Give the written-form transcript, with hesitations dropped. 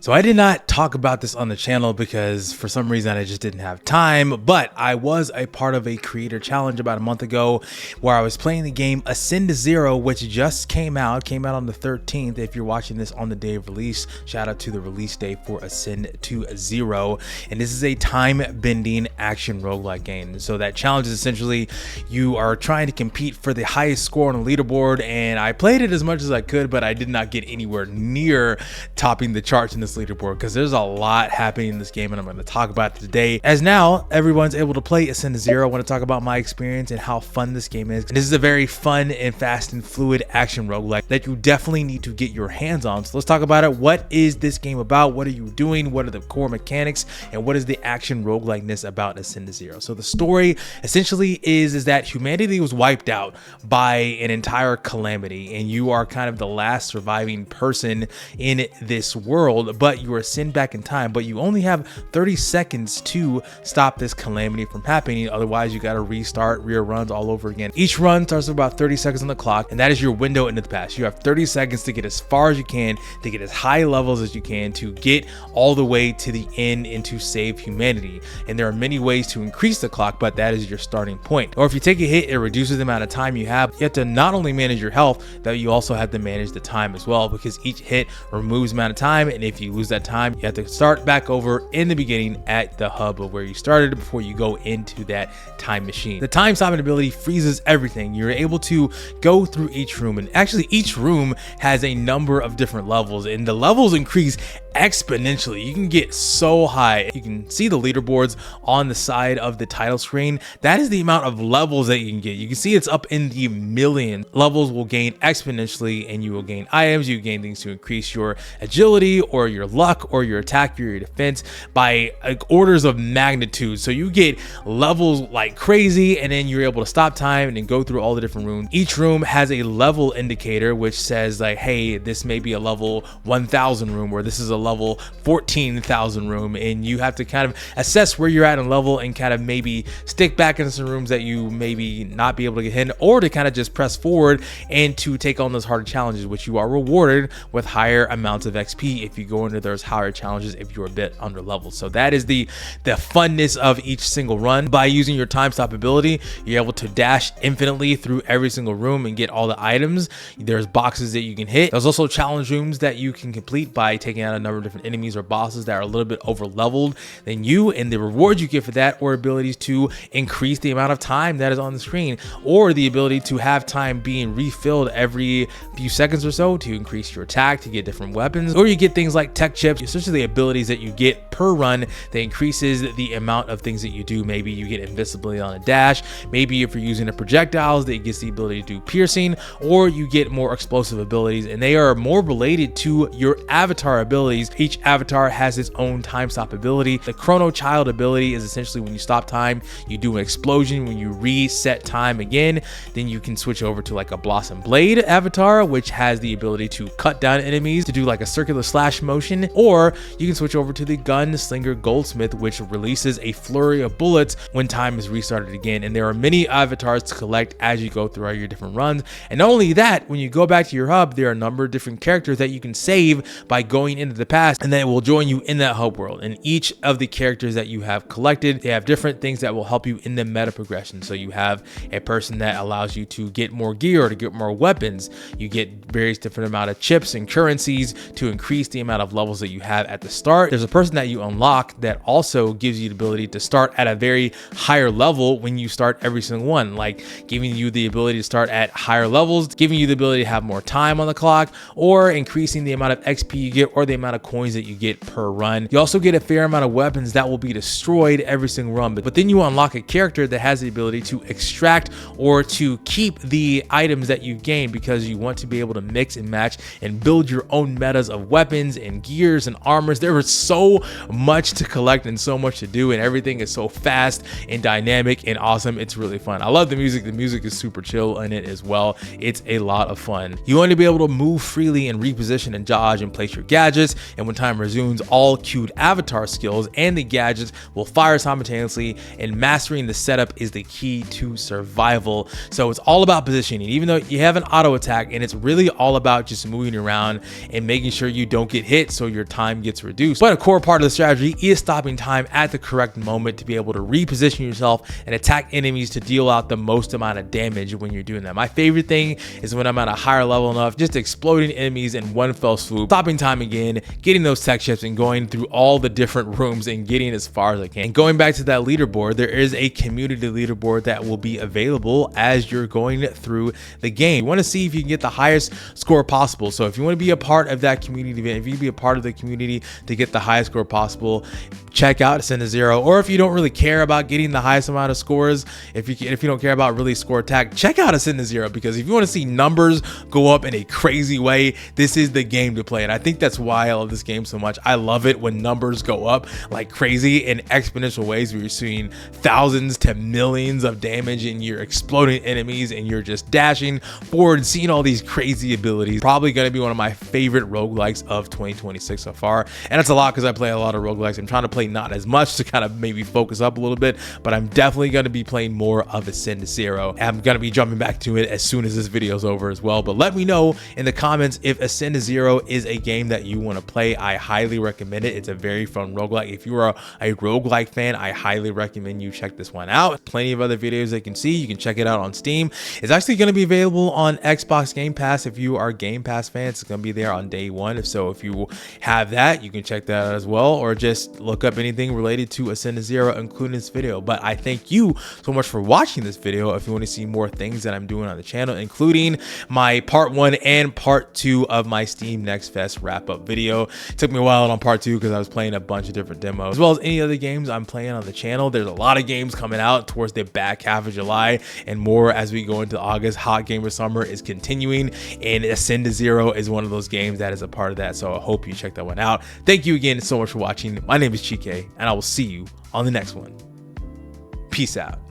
So I did not talk about this on the channel because for some reason I just didn't have time, but I was a part of a creator challenge about a month ago where I was playing the game Ascend to Zero, which just came out on the 13th. If you're watching this on the day of release, shout out to the release day for Ascend to Zero. And this is a time bending action roguelike game. So that challenge is essentially you are trying to compete for the highest score on the leaderboard, and I played it as much as I could, but I did not get anywhere near topping the charts in this leaderboard because there's a lot happening in this game, and I'm going to talk about it today. As now everyone's able to play Ascend to Zero, I want to talk about my experience and how fun this game is. This is a very fun and fast and fluid action roguelike that you definitely need to get your hands on. So let's talk about it. What is this game about? What are you doing? What are the core mechanics? And what is the action roguelikeness about Ascend to Zero? So the story essentially is that humanity was wiped out by an entire calamity, and you are kind of the last surviving person in this world, but you are sent back in time, but you only have 30 seconds to stop this calamity from happening. Otherwise, you got to restart reruns all over again. Each run starts with about 30 seconds on the clock, and that is your window into the past. You have 30 seconds to get as far as you can, to get as high levels as you can, to get all the way to the end and to save humanity. And there are many ways to increase the clock, but that is your starting point. Or if you take a hit, it reduces the amount of time you have. You have to not only manage your health, but you also have to manage the time as well, because each hit removes the amount of time, and if you lose that time, you have to start back over in the beginning at the hub of where you started before you go into that time machine. The time stopping ability freezes everything. You're able to go through each room, and actually each room has a number of different levels, and the levels increase exponentially. You can get so high. You can see the leaderboards on the side of the title screen. That is the amount of levels that you can get. You can see it's up in the millions. Levels will gain exponentially, and you will gain items. You gain things to increase your agility or your luck or your attack or your defense by orders of magnitude. So you get levels like crazy, and then you're able to stop time and then go through all the different rooms. Each room has a level indicator which says like, hey, this may be a level 1000 room, or this is a level 14,000 room, and you have to kind of assess where you're at in level and kind of maybe stick back into some rooms that you maybe not be able to get in, or to kind of just press forward and to take on those harder challenges, which you are rewarded with higher amounts of XP if you go into those higher challenges if you're a bit under leveled. So that is the funness of each single run. By using your time stop ability, you're able to dash infinitely through every single room and get all the items. There's boxes that you can hit. There's also challenge rooms that you can complete by taking out a number of different enemies or bosses that are a little bit over leveled than you, and the rewards you get for that, or abilities to increase the amount of time that is on the screen, or the ability to have time being refilled every few seconds or so to increase your attack, to get different weapons, or you get things like tech chips, essentially the abilities that you get per run that increases the amount of things that you do. Maybe you get invisibility on a dash, maybe if you're using a projectiles that gets the ability to do piercing, or you get more explosive abilities, and they are more related to your avatar abilities. Each avatar has its own time stop ability. The Chrono Child ability is essentially when you stop time, you do an explosion. When you reset time again, then you can switch over to like a Blossom Blade avatar, which has the ability to cut down enemies, to do like a circular slash motion, or you can switch over to the Gunslinger Goldsmith, which releases a flurry of bullets when time is restarted again. And there are many avatars to collect as you go through all your different runs. And not only that, when you go back to your hub, there are a number of different characters that you can save by going into the past, and then it will join you in that hub world. And each of the characters that you have collected, they have different things that will help you in the meta progression. So you have a person that allows you to get more gear or to get more weapons. You get various different amount of chips and currencies to increase the amount of levels that you have at the start. There's a person that you unlock that also gives you the ability to start at a very higher level when you start every single one, like giving you the ability to start at higher levels, giving you the ability to have more time on the clock, or increasing the amount of XP you get or the amount of coins that you get per run. You also get a fair amount of weapons that will be destroyed every single run, but then you unlock a character that has the ability to extract or to keep the items that you gain, because you want to be able to mix and match and build your own metas of weapons and gears and armors. There is so much to collect and so much to do, and everything is so fast and dynamic and awesome. It's really fun. I love the music. The music is super chill in it as well. It's a lot of fun. You want to be able to move freely and reposition and dodge and place your gadgets. and when time resumes, all queued avatar skills and the gadgets will fire simultaneously, and mastering the setup is the key to survival. So it's all about positioning, even though you have an auto attack, and it's really all about just moving around and making sure you don't get hit so your time gets reduced. But a core part of the strategy is stopping time at the correct moment to be able to reposition yourself and attack enemies to deal out the most amount of damage when you're doing that. My favorite thing is when I'm at a higher level enough, just exploding enemies in one fell swoop, stopping time again, getting those tech chips and going through all the different rooms and getting as far as I can. And going back to that leaderboard, there is a community leaderboard that will be available as you're going through the game. You want to see if you can get the highest score possible. So if you want to be a part of that community event, if you can be a part of the community to get the highest score possible, check out Ascend to Zero. Or if you don't really care about getting the highest amount of scores, if you don't care about really score attack, check out Ascend to Zero, because if you want to see numbers go up in a crazy way, this is the game to play. And I think that's why I love this game so much. I love it when numbers go up like crazy in exponential ways, where you're seeing thousands to millions of damage and you're exploding enemies and you're just dashing forward, seeing all these crazy abilities. Probably going to be one of my favorite roguelikes of 2026 so far. And it's a lot because I play a lot of roguelikes. I'm trying to play not as much to kind of maybe focus up a little bit, but I'm definitely going to be playing more of Ascend to Zero. I'm going to be jumping back to it as soon as this video is over as well. But let me know in the comments if Ascend to Zero is a game that you want to play. I highly recommend it. It's a very fun roguelike. If you are a roguelike fan, I highly recommend you check this one out. Plenty of other videos that you can see. You can check it out on Steam. It's actually going to be available on Xbox Game Pass. If you are Game Pass fans, it's going to be there on day one. So if you have that, you can check that out as well, or just look up anything related to Ascend to Zero, including this video. But I thank you so much for watching this video. If you want to see more things that I'm doing on the channel, including my part 1 and part 2 of my Steam Next Fest wrap-up video. It took me a while on part 2 because I was playing a bunch of different demos, as well as any other games I'm playing on the channel. There's a lot of games coming out towards the back half of July and more as we go into August. Hot Gamer Summer is continuing, and Ascend to Zero is one of those games that is a part of that. So I hope you check that one out. Thank you again so much for watching. My name is Chike, and I will see you on the next one. Peace out.